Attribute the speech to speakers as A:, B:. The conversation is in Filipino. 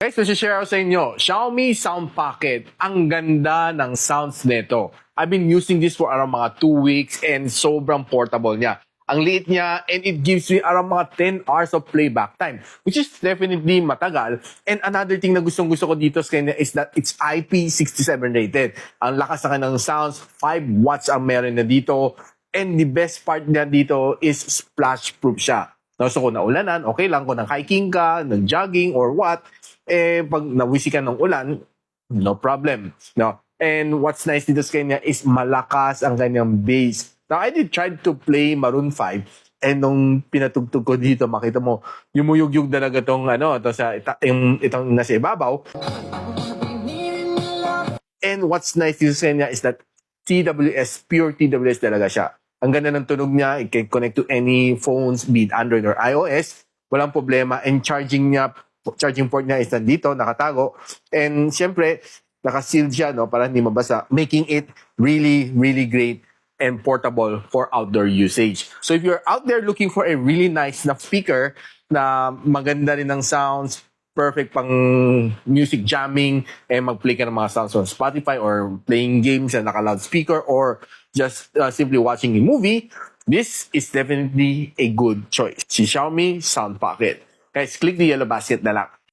A: Guys, share ako sa inyo, Xiaomi Sound Pocket. Ang ganda ng sounds nito. I've been using this for around mga 2 weeks and sobrang portable niya. Ang liit niya and it gives me around mga 10 hours of playback time, which is definitely matagal. And another thing na gustong-gusto ko dito sa kanya is that it's IP67 rated. Ang lakas na kanyang sounds, 5 watts ang meron na dito. And the best part niya dito is splash-proof siya. No, so kung naulanan, okay lang. Kung nag-hiking ka, nag-jogging, or what, pag nawisi ka ng ulan, no problem. No? And what's nice dito sa kanya is malakas ang kanyang bass. Now, I did try to play Maroon 5 and nung pinatugtog ko dito, makita mo, yumuyug-yug talaga itong itong nasa ibabaw. And what's nice dito sa kanya is that TWS, pure TWS talaga siya. Ang ganda ng tunog niya, it can connect to any phones, be it Android or iOS. Walang problema. And charging port niya is nandito, nakatago. And syempre, naka-sealed siya, no, para hindi mabasa, making it really, really great and portable for outdoor usage. So if you're out there looking for a really nice na speaker na maganda rin ng sounds, perfect pang music jamming, mag-play ka ng mga sounds on Spotify or playing games na naka-loudspeaker or just simply watching a movie, this is definitely a good choice. Si Xiaomi Sound Pocket. Guys, click the yellow basket na lang.